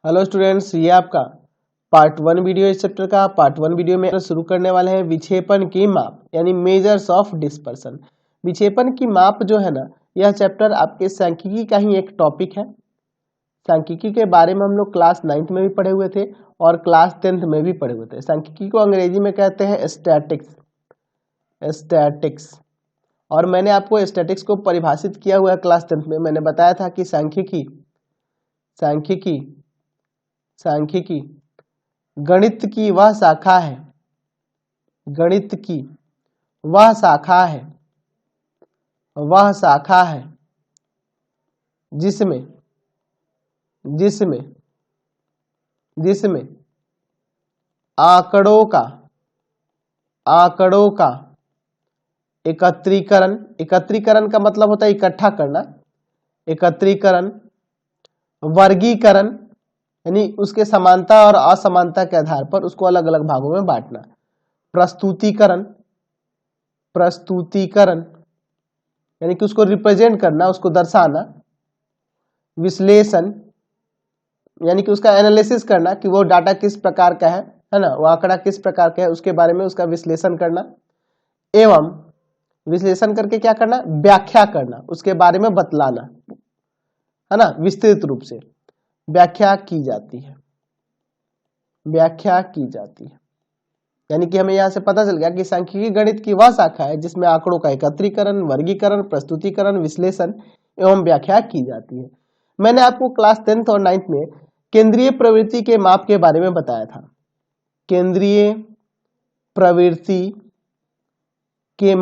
Hello students, ये आपका part 1 video इस चैप्टर का। पार्ट 1 वीडियो में शुरू करने वाले हैं विक्षेपण की माप यानी मेजर्स ऑफ डिस्पर्सन। विक्षेपण की माप जो है ना, यह चैप्टर आपके सांख्यिकी का ही एक टॉपिक है। सांख्यिकी के बारे में हम लोग क्लास 9th में भी पढ़े हुए थे और क्लास 10th में भी पढ़े हुए थे। सांख्यिकी को अंग्रेजी में कहते हैं स्टैटिक्स। और मैंने आपको स्टैटिक्स को परिभाषित किया हुआ है क्लास 10th में। मैंने बताया था कि सांख्यिकी गणित की वह शाखा है, जिसमें आंकड़ों का एकत्रीकरण का मतलब होता है इकट्ठा करना, एकत्रीकरण, वर्गीकरण यानी उसके समानता और असमानता के आधार पर उसको अलग अलग भागों में बांटना, प्रस्तुतीकरण यानी कि उसको रिप्रेजेंट करना, उसको दर्शाना, विश्लेषण यानी कि उसका एनालिसिस करना कि वो डाटा किस प्रकार का है ना, वो आंकड़ा किस प्रकार का है, उसके बारे में उसका विश्लेषण करना, एवं विश्लेषण करके क्या करना, व्याख्या करना, उसके बारे में बतलाना, है ना। विस्तृत रूप से व्याख्या की जाती है यानी कि हमें यहां से पता चल गया कि सांख्यिकी गणित की वह शाखा है जिसमें आंकड़ों का एकत्रीकरण, वर्गीकरण, प्रस्तुतीकरण, विश्लेषण एवं व्याख्या की जाती है। मैंने आपको क्लास 10th और 9th में केंद्रीय प्रवृत्ति के माप के बारे में बताया था। केंद्रीय प्रवृत्ति के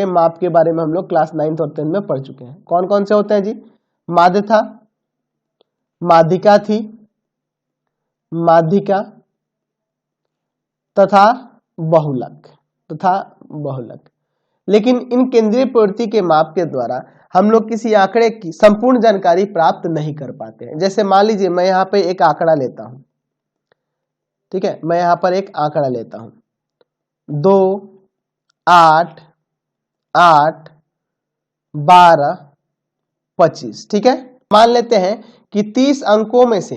माप के बारे में हम लोग क्लास 9th और 10th में पढ़ चुके हैं। कौन कौन से होते हैं जी? माध्य था, माध्यिका थी, तथा बहुलक। लेकिन इन केंद्रीय प्रवृत्ति के माप के द्वारा हम लोग किसी आंकड़े की संपूर्ण जानकारी प्राप्त नहीं कर पाते हैं। जैसे मान लीजिए मैं यहाँ पे एक आंकड़ा लेता हूं, ठीक है, मैं यहाँ पर एक आंकड़ा लेता हूं 2, 8, 8, 12, 25, ठीक है। मान लेते हैं कि 30 अंकों में से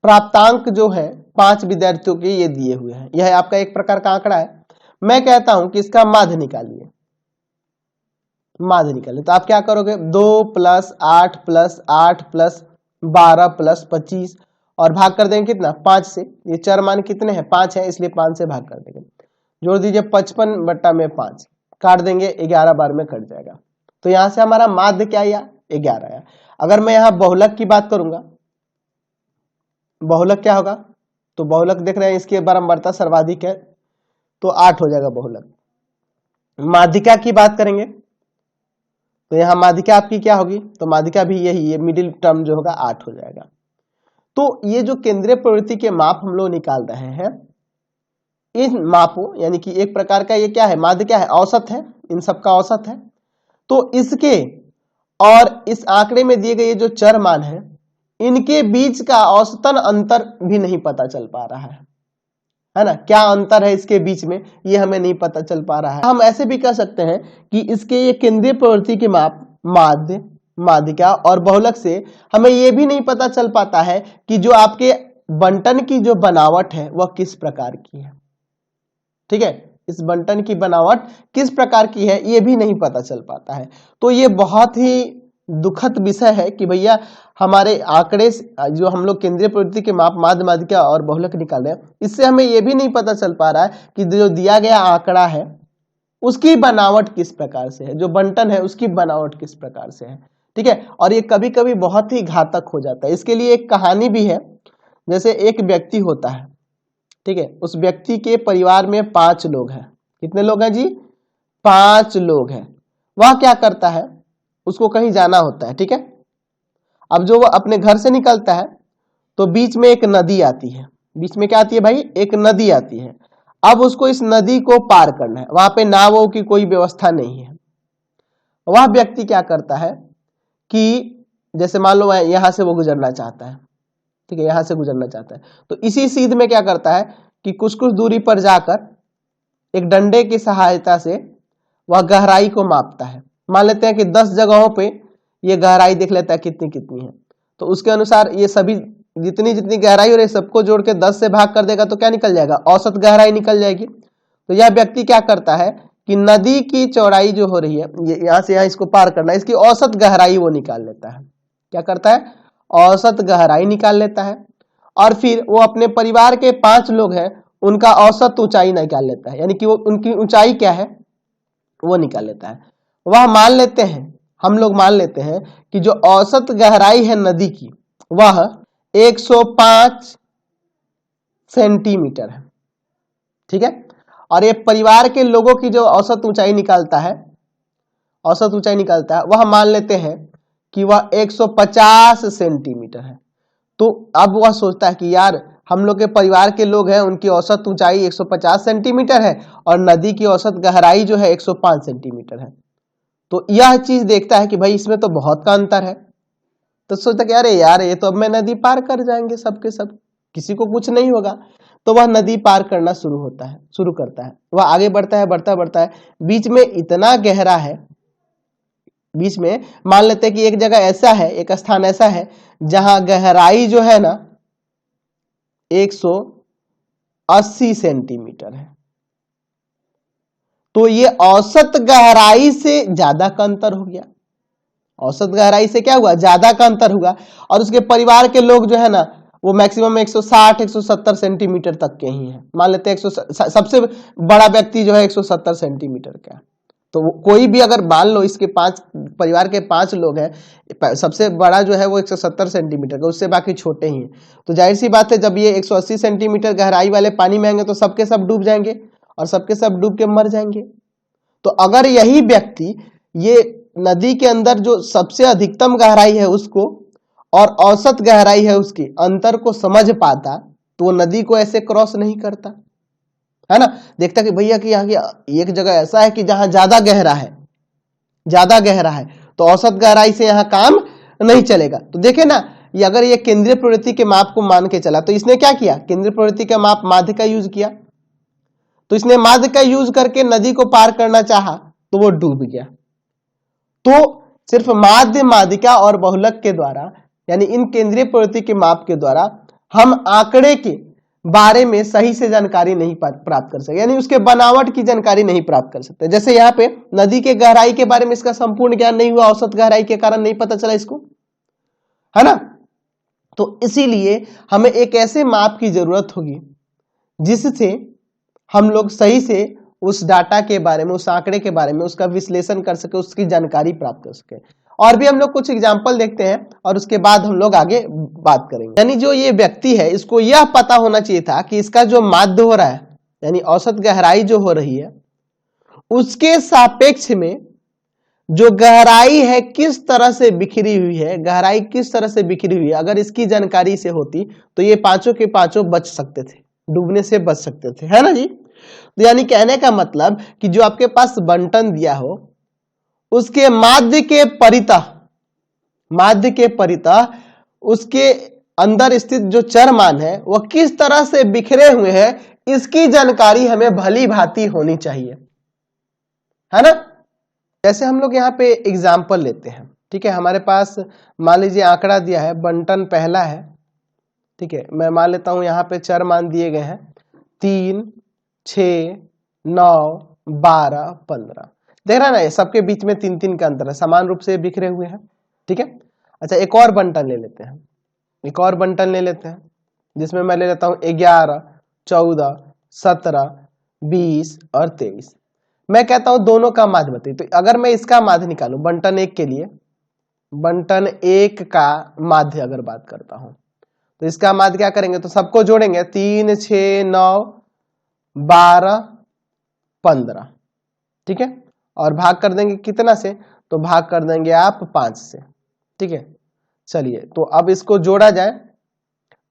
प्राप्तांक जो है 5 विद्यार्थियों के ये दिए हुए हैं। यह आपका एक प्रकार का आंकड़ा है। मैं कहता हूं कि इसका माध्य निकालिए। तो आप क्या करोगे? 2 + 8 + 8 + 12 + 25 और भाग कर देंगे कितना? 5 से। ये चर मान कितने हैं? 5 है, इसलिए 5 से भाग कर देंगे। जोड़ दीजिए 55/5, काट देंगे 11 बार में कट जाएगा। तो यहां से हमारा माध्य क्या आया? 11 आया। अगर मैं यहां बहुलक की बात करूंगा, बहुलक क्या होगा? तो बहुलक देख रहे हैं इसकी बारंबारता सर्वाधिक है, तो 8 हो जाएगा बहुलक। माध्यिका की बात करेंगे तो यहां माध्यिका आपकी क्या होगी? तो माध्यिका भी यही, ये मिडिल टर्म जो होगा 8 हो जाएगा। तो ये जो केंद्रीय प्रवृत्ति के माप हम लोग निकाल रहे हैं, इन मापों यानी कि एक प्रकार का ये क्या है? माध्य क्या है? औसत है, इन सबका औसत है। तो इसके और इस आंकड़े में दिए गए जो चर मान है, इनके बीच का औसतन अंतर भी नहीं पता चल पा रहा है ना। क्या अंतर है इसके बीच में, ये हमें नहीं पता चल पा रहा है। हम ऐसे भी कह सकते हैं कि इसके ये केंद्रीय प्रवृत्ति के माप माध्य, माध्यिका और बहुलक से हमें ये भी नहीं पता चल पाता है कि जो आपके बंटन की जो बनावट है वह किस प्रकार की है, ठीक है। इस बंटन की बनावट किस प्रकार की है ये भी नहीं पता चल पाता है। तो ये बहुत ही दुखद विषय है कि भैया हमारे आंकड़े जो हम लोग केंद्रीय प्रवृत्ति के माप माध्य, माध्यिका और बहुलक निकाल रहे हैं, इससे हमें यह भी नहीं पता चल पा रहा है कि जो दिया गया आंकड़ा है उसकी बनावट किस प्रकार से है, जो बंटन है उसकी बनावट किस प्रकार से है, ठीक है। और ये कभी कभी बहुत ही घातक हो जाता है। इसके लिए एक कहानी भी है। जैसे एक व्यक्ति होता है, ठीक है, उस व्यक्ति के परिवार में 5 लोग हैं। कितने लोग हैं जी? 5 लोग हैं। वह क्या करता है, उसको कहीं जाना होता है, ठीक है। अब जो वो अपने घर से निकलता है तो बीच में एक नदी आती है। बीच में क्या आती है भाई? एक नदी आती है। अब उसको इस नदी को पार करना है, वहां पे नावों की कोई व्यवस्था नहीं है। वह व्यक्ति क्या करता है कि जैसे मान लो यहां से वो गुजरना चाहता है, ठीक है, यहां से गुजरना चाहता है, तो इसी सीध में क्या करता है कि कुछ कुछ दूरी पर जाकर एक डंडे की सहायता से वह गहराई को मापता है। मान लेते हैं कि 10 जगहों पे ये गहराई देख लेता है कितनी कितनी है, तो उसके अनुसार ये सभी जितनी जितनी गहराई हो रही है सबको जोड़ के 10 से भाग कर देगा तो क्या निकल जाएगा, औसत गहराई निकल जाएगी। तो यह व्यक्ति क्या करता है कि नदी की चौड़ाई जो हो रही है, ये यहां से यहां इसको पार करना है, इसकी औसत गहराई वो निकाल लेता है। क्या करता है, औसत गहराई निकाल लेता है। और फिर वो अपने परिवार के 5 लोग हैं उनका औसत ऊंचाई निकाल लेता है, यानी कि वो उनकी ऊंचाई क्या है वो निकाल लेता है। वह मान लेते हैं, हम लोग मान लेते हैं कि जो औसत गहराई है नदी की वह 105 सेंटीमीटर है, ठीक है। और ये परिवार के लोगों की जो औसत ऊंचाई निकालता है, औसत ऊंचाई निकालता है, वह मान लेते हैं कि वह 150 सेंटीमीटर है। तो अब वह सोचता है कि यार हम लोग के परिवार के लोग हैं उनकी औसत ऊंचाई 150 सेंटीमीटर है और नदी की औसत गहराई जो है 105 सेंटीमीटर है। तो यह चीज देखता है कि भाई इसमें तो बहुत का अंतर है, तो सोचता कि अरे यार ये तो अब मैं नदी पार कर जाएंगे सबके सब, किसी को कुछ नहीं होगा। तो वह नदी पार करना शुरू करता है। वह आगे बढ़ता है बढ़ता बढ़ता है, बीच में इतना गहरा है, बीच में मान लेते हैं कि एक जगह ऐसा है, एक स्थान ऐसा है जहां गहराई जो है ना 180 सेंटीमीटर है। तो ये औसत गहराई से ज्यादा का अंतर हो गया, औसत गहराई से क्या हुआ, ज्यादा का अंतर हुआ। और उसके परिवार के लोग जो है ना वो मैक्सिमम 160 170 सेंटीमीटर तक के ही हैं। मान लेते हैं सबसे बड़ा व्यक्ति जो है 170 सेंटीमीटर का। तो कोई भी अगर मान लो इसके 5 परिवार के 5 लोग हैं, सबसे बड़ा जो है वो 170 सेंटीमीटर का, उससे बाकी छोटे ही हैं। तो जाहिर सी बात है जब ये 180 सेंटीमीटर गहराई वाले पानी में आएंगे तो सबके सब डूब जाएंगे और सबके सब डूब के मर जाएंगे। तो अगर यही व्यक्ति ये नदी के अंदर जो सबसे अधिकतम गहराई है उसको और औसत गहराई है उसकी अंतर को समझ पाता तो वो नदी को ऐसे क्रॉस नहीं करता, है ना। देखता कि भैया कि यहाँ की एक जगह ऐसा है कि जहां ज्यादा गहरा है, ज्यादा गहरा है, तो औसत गहराई से यहाँ काम नहीं चलेगा। तो देखे ना, ये अगर ये केंद्रीय प्रवृत्ति के माप को मान के चला तो इसने क्या किया, केंद्रीय प्रवृत्ति का माप माध्य का यूज किया। तो इसने माध्य का यूज करके नदी को पार करना चाहा तो वो डूब गया। तो सिर्फ माध्य, माध्यिका और बहुलक के द्वारा, यानी इन केंद्रीय प्रवृत्ति के माप के द्वारा हम आंकड़े के बारे में सही से जानकारी नहीं प्राप्त कर सकते, यानी उसके बनावट की जानकारी नहीं प्राप्त कर सकते। जैसे यहाँ पे नदी के गहराई के बारे में इसका संपूर्ण ज्ञान नहीं हुआ, औसत गहराई के कारण नहीं पता चला इसको, है ना। तो इसीलिए हमें एक ऐसे माप की जरूरत होगी जिससे हम लोग सही से उस डाटा के बारे में, उस आंकड़े के बारे में उसका विश्लेषण कर सके, उसकी जानकारी प्राप्त कर सके। और भी हम लोग कुछ एग्जाम्पल देखते हैं और उसके बाद हम लोग आगे बात करेंगे। यानी जो ये व्यक्ति है इसको यह पता होना चाहिए था कि इसका जो माध्य हो रहा है, यानी औसत गहराई जो हो रही है, उसके सापेक्ष में जो गहराई है किस तरह से बिखरी हुई है, गहराई किस तरह से बिखरी हुई है, अगर इसकी जानकारी से होती तो ये पांचों के पांचों बच सकते थे, डूबने से बच सकते थे, है ना जी। तो यानी कहने का मतलब कि जो आपके पास बंटन दिया हो उसके माध्य के परितः, माध्य के परितः उसके अंदर स्थित जो चर मान है वह किस तरह से बिखरे हुए हैं, इसकी जानकारी हमें भली भांति होनी चाहिए, है ना। जैसे हम लोग यहाँ पे एग्जाम्पल लेते हैं, ठीक है। हमारे पास मान लीजिए आंकड़ा दिया है, बंटन पहला है, ठीक है। मैं मान लेता हूं यहाँ पे चर मान दिए गए हैं 3, 6, 9, 12, 15। देख रहा है ना, सबके बीच में 3-3 का अंतर है, समान रूप से बिखरे हुए हैं, ठीक है। अच्छा एक और बंटन ले लेते हैं, एक और बंटन ले लेते हैं जिसमें मैं ले लेता हूं 11, 14, 17, 20 और 23। मैं कहता हूं दोनों का माध्य बताइए। तो अगर मैं इसका माध्य निकालूं बंटन 1 के लिए, बंटन 1 का माध्य अगर बात करता हूं तो इसका माध्य क्या करेंगे, तो सबको जोड़ेंगे 3, 6, 9, 12, 15, ठीक है। और भाग कर देंगे कितना से, तो भाग कर देंगे आप 5 से, ठीक है। चलिए तो अब इसको जोड़ा जाए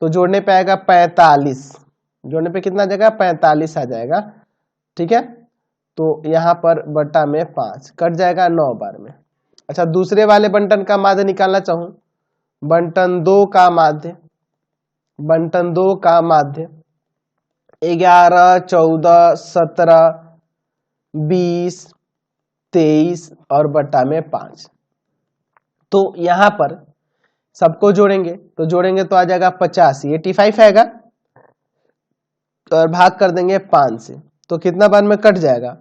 तो जोड़ने पे आएगा 45, जोड़ने पे कितना जाएगा 45 आ जाएगा, ठीक है। तो यहां पर बटा में 5 कट जाएगा 9 बार में। अच्छा दूसरे वाले बंटन का माध्य निकालना चाहूं, बंटन 2 का माध्य, बंटन 2 का माध्य 11, 14, 17, 20, 23 और बटा में 5, तो यहां पर सबको जोड़ेंगे तो तो आ जाएगा 50, 85 आएगा और भाग कर देंगे 5 से, तो कितना बार में कट जाएगा,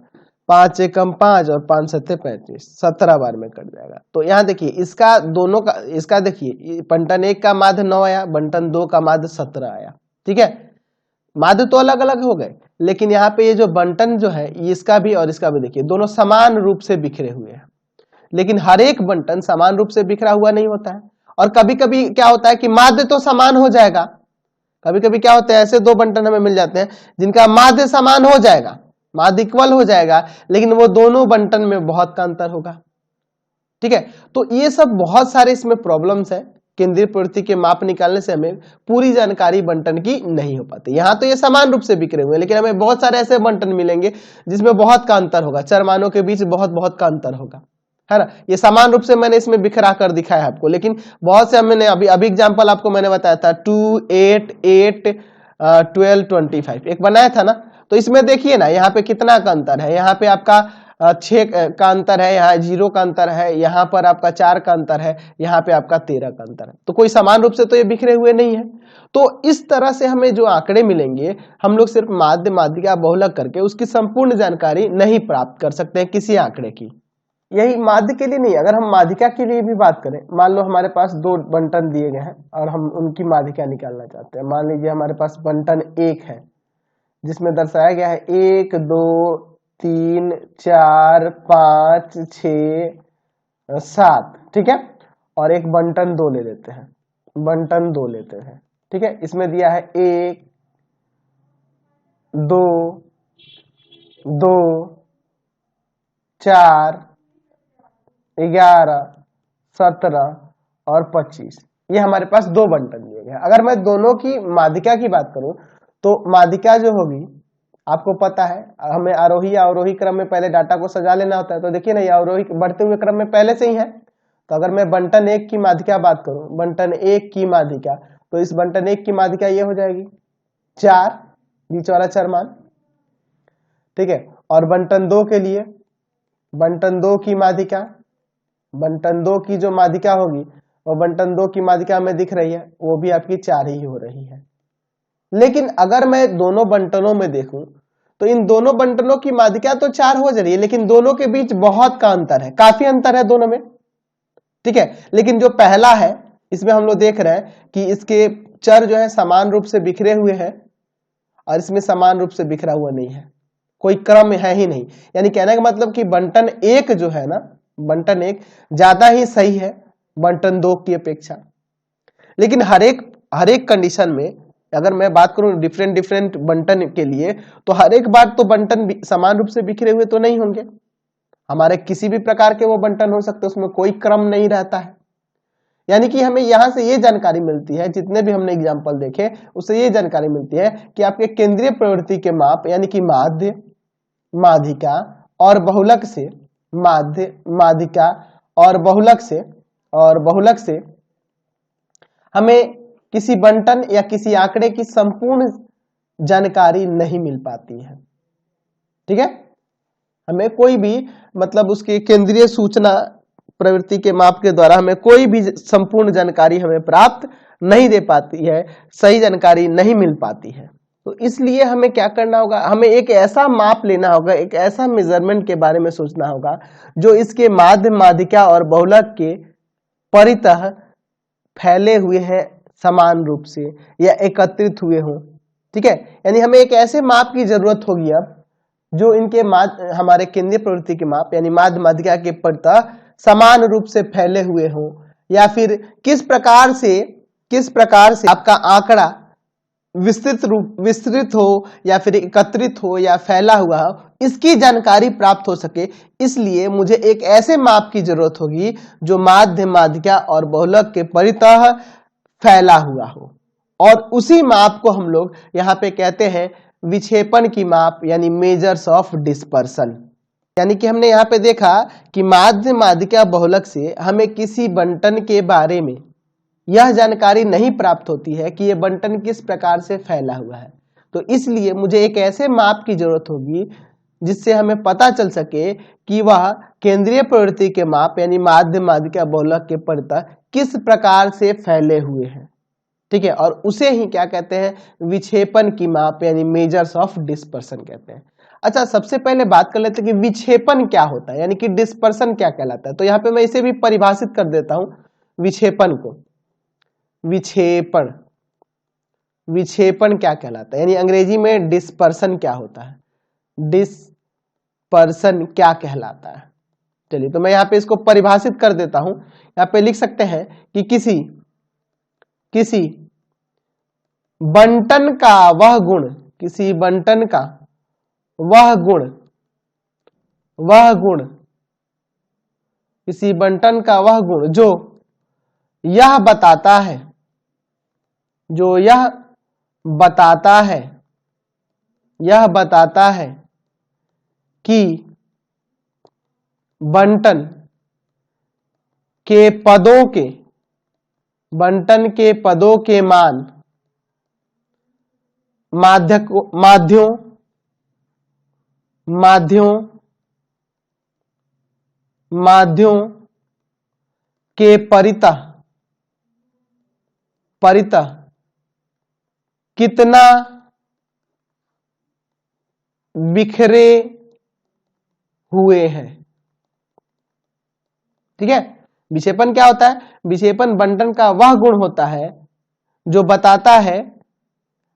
5 एकम 5 और 5 सत्ते 35, 17 बार में कट जाएगा। तो यहाँ देखिए इसका दोनों का, इसका देखिए बंटन 1 का माध्य 9 आया, बंटन 2 का माध्य 17 आया। ठीक है, माध्य तो अलग अलग हो गए, लेकिन यहाँ पे ये जो बंटन जो है इसका भी और इसका भी देखिए दोनों समान रूप से बिखरे हुए हैं, लेकिन हर एक बंटन समान रूप से बिखरा हुआ नहीं होता है। और कभी कभी क्या होता है कि माध्य तो समान हो जाएगा, कभी कभी क्या होता है ऐसे दो बंटन हमें मिल जाते हैं जिनका माध्य समान हो जाएगा, माध्य इक्वल हो जाएगा, लेकिन वो दोनों बंटन में बहुत का अंतर होगा। ठीक है, तो ये सब बहुत सारे इसमें प्रॉब्लम्स है, केंद्रीय प्रवृत्ति के माप निकालने से हमें पूरी जानकारी बंटन की नहीं हो पाती। यहाँ तो ये समान रूप से बिखरे हुए, लेकिन हमें बहुत सारे ऐसे बंटन मिलेंगे जिसमें बहुत का अंतर होगा, चरमानों के बीच बहुत बहुत का अंतर होगा, है ना। ये समान रूप से मैंने इसमें बिखरा कर दिखाया आपको, लेकिन बहुत से हमने अभी एग्जांपल आपको मैंने बताया था 2, 8, 8, 12, 25 एक बनाया था ना। तो इसमें देखिए ना यहाँ पे कितना का अंतर है, यहाँ पे आपका 6 का अंतर है, यहाँ 0 का अंतर है, यहाँ पर आपका 4 का अंतर है, यहाँ पे आपका 13 का अंतर है। तो कोई समान रूप से तो ये बिखरे हुए नहीं है। तो इस तरह से हमें जो आंकड़े मिलेंगे, हम लोग सिर्फ माध्य माध्यिका बहुलक करके उसकी संपूर्ण जानकारी नहीं प्राप्त कर सकते हैं किसी आंकड़े की। यही माध्य के लिए नहीं, अगर हम माध्यिका के लिए भी बात करें, मान लो हमारे पास दो बंटन दिए गए हैं और हम उनकी माध्यिका निकालना चाहते हैं। मान लीजिए हमारे पास बंटन 1 है जिसमें दर्शाया गया है 1, 2, 3, 4, 5, 6, 7। ठीक है, और एक बंटन 2 ले लेते हैं, बंटन 2 लेते हैं। ठीक है, इसमें दिया है 1, 2, 2, 4, 11, 17 और 25, ये हमारे पास दो बंटन दिए गए। अगर मैं दोनों की माध्यिका की बात करूं तो माध्यिका जो होगी, आपको पता है हमें आरोही या अवरोही क्रम में पहले डाटा को सजा लेना होता है। तो देखिए ना, ये अवरोही बढ़ते हुए क्रम में पहले से ही है। तो अगर मैं बंटन 1 की माध्यिका बात करूं, बंटन 1 की माध्यिका, तो इस बंटन 1 की माध्यिका ये हो जाएगी 4, बीच वाला चरमान। ठीक है, और बंटन 2 के लिए, बंटन 2 की माध्यिका, बंटन 2 की जो माध्यिका होगी वो बंटन 2 की माध्यिका में दिख रही है, वो भी आपकी 4 ही हो रही है। लेकिन अगर मैं दोनों बंटनों में देखूं तो इन दोनों बंटनों की माध्यिका तो 4 हो जा रही है, लेकिन दोनों के बीच बहुत का अंतर है, काफी अंतर है दोनों में। ठीक है, लेकिन जो पहला है इसमें हम लोग देख रहे हैं कि इसके चर जो है समान रूप से बिखरे हुए हैं और इसमें समान रूप से बिखरा हुआ नहीं है, कोई क्रम है ही नहीं। यानी कहने का मतलब कि बंटन 1 जो है ना, बंटन 1 ज्यादा ही सही है बंटन 2 की अपेक्षा। लेकिन हर एक कंडीशन में अगर मैं बात करूं डिफरेंट बंटन के लिए, तो हर एक बार तो बंटन समान रूप से बिखरे हुए तो नहीं होंगे, हमारे किसी भी प्रकार के वो बंटन हो सकते, उसमें कोई क्रम नहीं रहता है। यानी कि हमें यहां से ये जानकारी मिलती है, जितने भी हमने एग्जाम्पल देखे उससे ये जानकारी मिलती है कि आपके केंद्रीय प्रवृत्ति के माप यानी कि माध्य, माध्यिका और बहुलक से, माध्य, माध्यिका और बहुलक से हमें किसी बंटन या किसी आंकड़े की संपूर्ण जानकारी नहीं मिल पाती है। ठीक है, हमें कोई भी मतलब उसके केंद्रीय सूचना प्रवृत्ति के माप के द्वारा हमें कोई भी संपूर्ण जानकारी हमें प्राप्त नहीं दे पाती है, सही जानकारी नहीं मिल पाती है। तो इसलिए हमें क्या करना होगा, हमें एक ऐसा माप लेना होगा, एक ऐसा मेजरमेंट के बारे में सोचना होगा जो इसके माध्य, माध्यिका और बहुलक के परितः फैले हुए हैं समान रूप से या एकत्रित हुए हों। ठीक है, यानी हमें एक ऐसे माप की जरूरत होगी अब जो इनके हमारे केंद्रीय प्रवृत्ति के माप यानी माध्य, माध्यिका के परितः समान रूप से फैले हुए हों, या फिर किस प्रकार से आपका आंकड़ा विस्तृत हो या फिर एकत्रित हो या फैला हुआ हो, इसकी जानकारी प्राप्त हो सके। इसलिए मुझे एक ऐसे माप की जरूरत होगी जो माध्य, माध्यिका और बहुलक के परितः फैला हुआ हो, और उसी माप को हम लोग यहाँ पे कहते हैं विक्षेपण की माप यानी मेजर्स ऑफ डिस्पर्सन। यानी कि हमने यहाँ पे देखा कि माध्य, माध्यिका, बहुलक से हमें किसी बंटन के बारे में यह जानकारी नहीं प्राप्त होती है कि यह बंटन किस प्रकार से फैला हुआ है। तो इसलिए मुझे एक ऐसे माप की जरूरत होगी जिससे हमें पता चल सके कि वह केंद्रीय प्रवृत्ति के माप यानी माध्य, माध्यिका, बहुलक के परितः किस प्रकार से फैले हुए हैं। ठीक है, और उसे ही क्या कहते हैं, विक्षेपण की माप यानी मेजर्स ऑफ डिस्पर्सन कहते हैं। अच्छा, सबसे पहले बात कर लेते हैं कि विक्षेपण क्या होता है, यानी कि डिस्पर्सन क्या कहलाता है। तो यहाँ पे मैं इसे भी परिभाषित कर देता हूं, विक्षेपण को। विक्षेपण, विक्षेपण क्या कहलाता है, यानी अंग्रेजी में डिस्पर्सन क्या होता है, डिस्पर्सन क्या कहलाता है। चलिए, तो मैं यहाँ पे इसको परिभाषित कर देता हूं। यहाँ पे लिख सकते हैं कि किसी बंटन का वह गुण, किसी बंटन का वह गुण, किसी बंटन का वह गुण जो यह बताता है, जो यह बताता है, यह बताता है कि बंटन के पदों के, बंटन के पदों के मान माध्यों के परितः कितना बिखरे हुए हैं। ठीक है, विक्षेपण क्या होता है, विक्षेपण बंटन का वह गुण होता है जो बताता है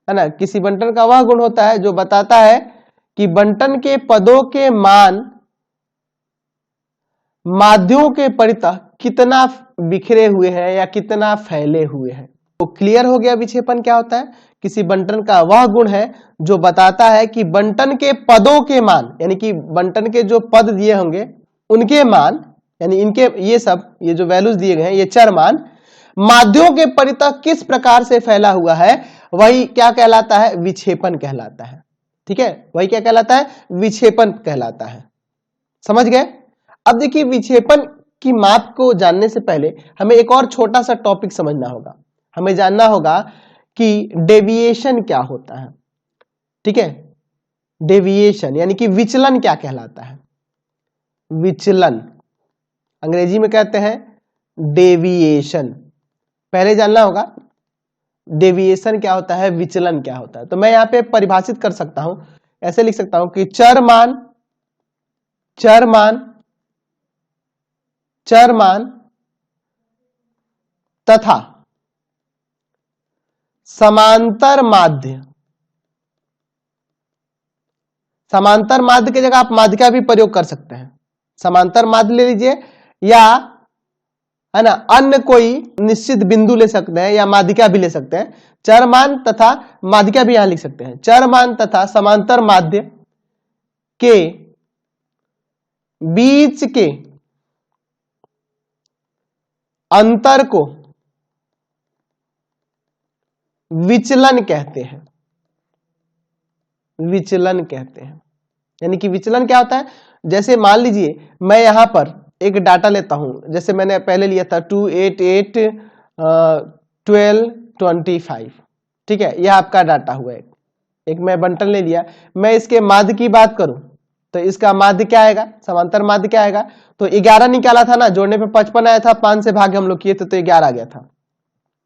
ना, किसी बंटन का वह गुण होता है जो बताता है कि बंटन के पदों के मान माध्यों के परितः कितना बिखरे हुए हैं या कितना फैले हुए हैं। तो क्लियर हो गया विक्षेपण क्या होता है। किसी बंटन का वह गुण है जो बताता है कि बंटन के पदों के मान, यानी कि बंटन के जो पद दिए होंगे उनके मान, यानी इनके ये जो वैल्यूज दिए गए हैं, ये चर मान माध्यों के परितः किस प्रकार से फैला हुआ है, वही क्या कहलाता है, विक्षेपण कहलाता है। ठीक है, वही क्या कहलाता है, विक्षेपण कहलाता है। समझ गए। अब देखिए, विक्षेपण की माप को जानने से पहले हमें एक और छोटा सा टॉपिक समझना होगा। हमें जानना होगा कि डेविएशन क्या होता है। ठीक है, डेविएशन यानी कि विचलन क्या कहलाता है। विचलन अंग्रेजी में कहते हैं डेविएशन। पहले जानना होगा डेविएशन क्या होता है, विचलन क्या होता है। तो मैं यहां पे परिभाषित कर सकता हूं, ऐसे लिख सकता हूं कि चर मान तथा समांतर माध्य की जगह आप माध्यिका भी प्रयोग कर सकते हैं। समांतर माध्य ले लीजिए, या है ना अन्य कोई निश्चित बिंदु ले सकते हैं, या माध्यिका भी ले सकते हैं। चरमान तथा माध्यिका भी यहां लिख सकते हैं। चरमान तथा समांतर माध्य के बीच के अंतर को विचलन कहते हैं। विचलन कहते हैं, यानी कि विचलन क्या होता है, जैसे मान लीजिए मैं यहां पर एक डाटा लेता हूं, जैसे मैंने पहले लिया था 288 12 25। ठीक है, यह आपका डाटा हुआ है। एक मैं बंटन ले लिया, मैं इसके माध्य की बात करूं तो इसका माध्य क्या आएगा, समांतर माध्य क्या आएगा, तो 11 निकाला था ना, जोड़ने पे 55 आया था, 5 से भाग हम लोग किए थे तो 11 आ गया था।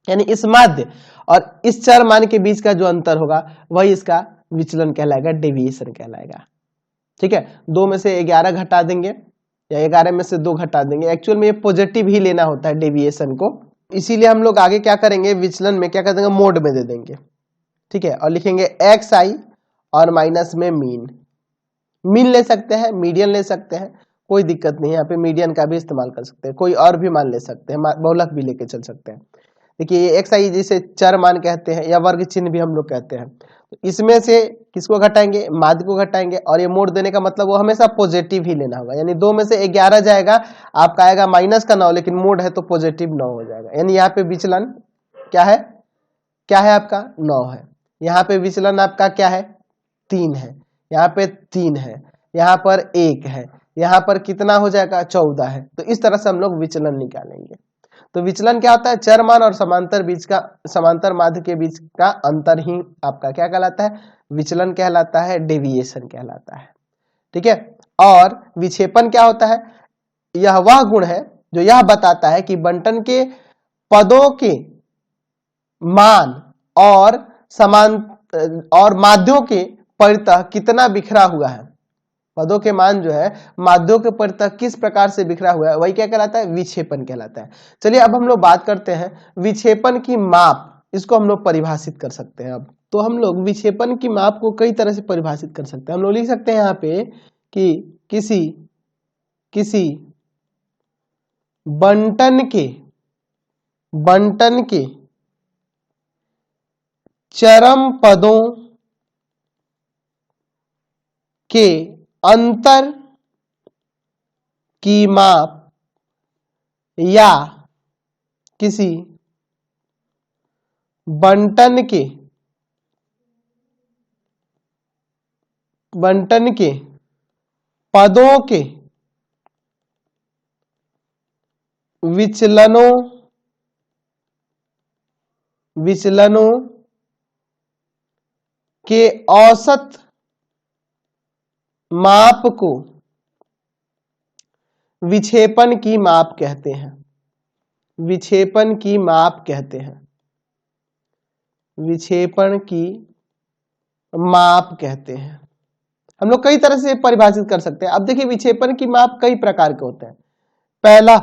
यानी इस माध्य और इस चर मान के बीच का जो अंतर होगा वही इसका विचलन कहलाएगा, डेविएशन कहलाएगा। ठीक है, 2 में से 11 घटा देंगे या 11 में से 2 घटा देंगे। एक्चुअल में ये पॉजिटिव ही लेना होता है डेविएशन को, इसीलिए हम लोग आगे क्या करेंगे, विचलन में क्या कर देंगे, मोड में दे देंगे। ठीक है, और लिखेंगे xi और माइनस में मीन ले सकते हैं, मीडियन ले सकते हैं, कोई दिक्कत नहीं है। यहाँ पे मीडियन का भी इस्तेमाल कर सकते हैं, कोई और भी मान ले सकते हैं, बहुलक भी लेके चल सकते हैं। देखिए ये xi जिसे चर मान कहते हैं या वर्ग चिन्ह भी हम लोग कहते हैं, तो इसमें से किसको घटाएंगे, माध्य को घटाएंगे, और ये मोड देने का मतलब वो हमेशा पॉजिटिव ही लेना होगा। यानी 2 में से 11 जाएगा, आपका आएगा माइनस का 9, लेकिन मोड है तो पॉजिटिव 9 हो जाएगा। यानी यहाँ पे विचलन क्या है, आपका 9 है। यहाँ पे विचलन आपका क्या है, 3 है। यहाँ पे 3 है, यहाँ पर 1 है, यहाँ पर कितना हो जाएगा, 14 है। तो इस तरह से हम लोग विचलन निकालेंगे। तो विचलन क्या होता है, चर मान और समांतर माध्य के बीच का अंतर ही आपका क्या कहलाता है, विचलन कहलाता है, डेविएशन कहलाता है। ठीक है। और विक्षेपण क्या होता है? यह वह गुण है जो यह बताता है कि बंटन के पदों के मान और समान और माध्यों के परितः कितना बिखरा हुआ है। पदों के मान जो है माध्यों के परितः किस प्रकार से बिखरा हुआ है, वही क्या कहलाता है? विक्षेपण कहलाता है। चलिए अब हम लोग बात करते हैं विक्षेपण की माप। इसको हम लोग परिभाषित कर सकते हैं। अब तो हम लोग विक्षेपण की माप को कई तरह से परिभाषित कर सकते हैं। हम लोग लिख सकते हैं यहाँ पे कि किसी बंटन के चरम पदों के अंतर की माप या किसी बंटन के पदों के विचलनों के औसत माप को विक्षेपण की माप कहते हैं। विक्षेपण की माप कहते हैं। विक्षेपण की माप कहते हैं। हम लोग कई तरह से परिभाषित कर सकते हैं। अब देखिए विक्षेपण की माप कई प्रकार के होते हैं। पहला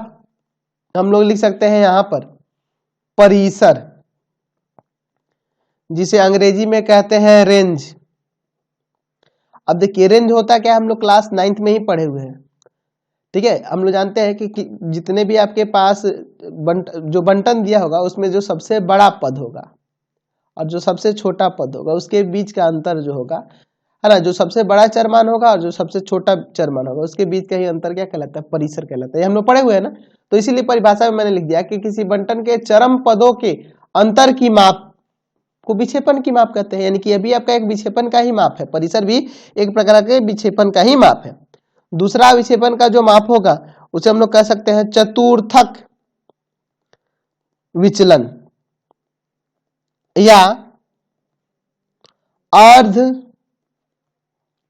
हम लोग लिख सकते हैं यहां पर परिसर, जिसे अंग्रेजी में कहते हैं रेंज। अब देखिए रेंज होता क्या है, हम लोग क्लास 9th में ही पढ़े हुए हैं। ठीक है, हम लोग जानते हैं कि जितने भी आपके पास जो बंटन दिया होगा उसमें जो सबसे बड़ा पद होगा और जो सबसे छोटा पद होगा उसके बीच का अंतर जो होगा, है ना, जो सबसे बड़ा चरमान होगा और जो सबसे छोटा चरमान होगा उसके बीच का ही अंतर क्या कहलाता है? परिसर कहलाता है। ये हम लोग पढ़े हुए हैं ना। तो इसीलिए परिभाषा में मैंने लिख दिया कि किसी बंटन के चरम पदों के अंतर की माप को विक्षेपण की माप कहते हैं। यानी कि अभी आपका एक विक्षेपण का ही माप है, परिसर भी एक प्रकार के विक्षेपण का ही माप है। दूसरा विक्षेपण का जो माप होगा उसे हम लोग कह सकते हैं चतुर्थक विचलन या अर्ध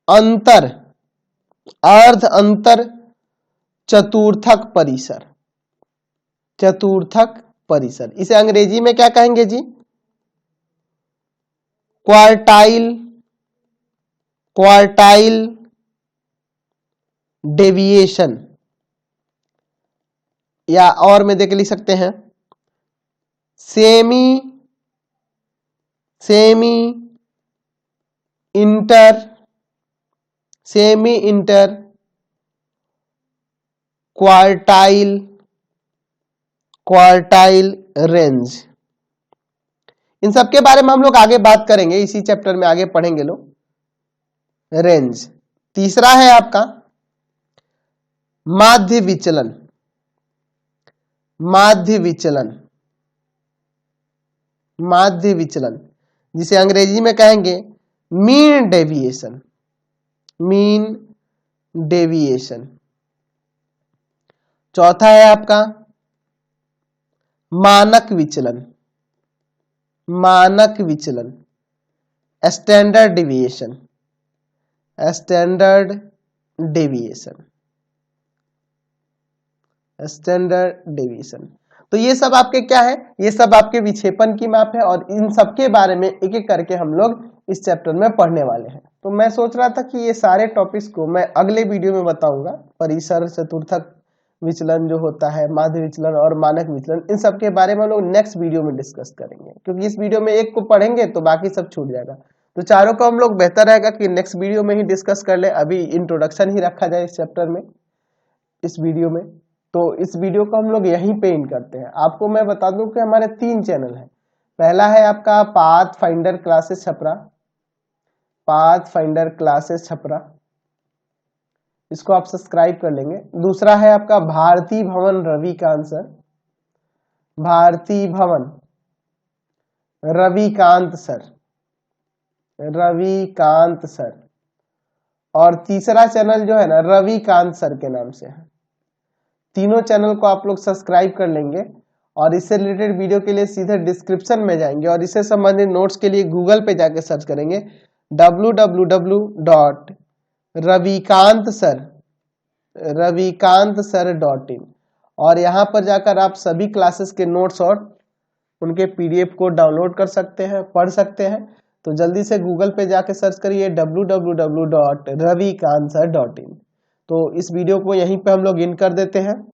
अंतर चतुर्थक परिसर। चतुर्थक परिसर इसे अंग्रेजी में क्या कहेंगे जी? क्वार्टाइल डेविएशन, या और में देख लिख सकते हैं सेमी इंटर क्वार्टाइल रेंज। इन सब के बारे में हम लोग आगे बात करेंगे, इसी चैप्टर में आगे पढ़ेंगे लोग रेंज। तीसरा है आपका माध्य विचलन, जिसे अंग्रेजी में कहेंगे मीन डेविएशन। चौथा है आपका मानक विचलन, स्टैंडर्ड डेविएशन। तो ये सब आपके क्या है? ये सब आपके विक्षेपण की माप है और इन सब के बारे में एक एक करके हम लोग इस चैप्टर में पढ़ने वाले हैं। तो मैं सोच रहा था कि ये सारे टॉपिक्स को मैं अगले वीडियो में बताऊंगा। परिसर, चतुर्थक विचलन जो होता है, माध्य विचलन और मानक विचलन, इन सब के बारे में हम लोग नेक्स्ट वीडियो में डिस्कस करेंगे, क्योंकि इस वीडियो में एक को पढ़ेंगे तो बाकी सब छूट जाएगा। तो चारों को हम लोग बेहतर रहेगा कि नेक्स्ट वीडियो में ही डिस्कस कर ले। अभी इंट्रोडक्शन ही रखा जाए इस चैप्टर में, इस वीडियो में। तो इस वीडियो को हम लोग यहीं पे एंड करते हैं। आपको मैं बता दूं कि हमारे 3 चैनल हैं। पहला है आपका पाथफाइंडर क्लासेस छपरा, इसको आप सब्सक्राइब कर लेंगे। दूसरा है आपका भारती भवन रविकांत सर। और तीसरा चैनल जो है ना रविकांत सर के नाम से है। तीनों चैनल को आप लोग सब्सक्राइब कर लेंगे और इससे रिलेटेड वीडियो के लिए सीधे डिस्क्रिप्शन में जाएंगे और इससे संबंधित नोट्स के लिए गूगल पे जाके सर्च करेंगे www.rvikantsir.com रविकांत सर.in, और यहाँ पर जाकर आप सभी क्लासेस के नोट्स और उनके पीडीएफ को डाउनलोड कर सकते हैं, पढ़ सकते हैं। तो जल्दी से गूगल पे जाके सर्च करिए www.ravikantsir.in। तो इस वीडियो को यहीं पे हम लोग इन कर देते हैं।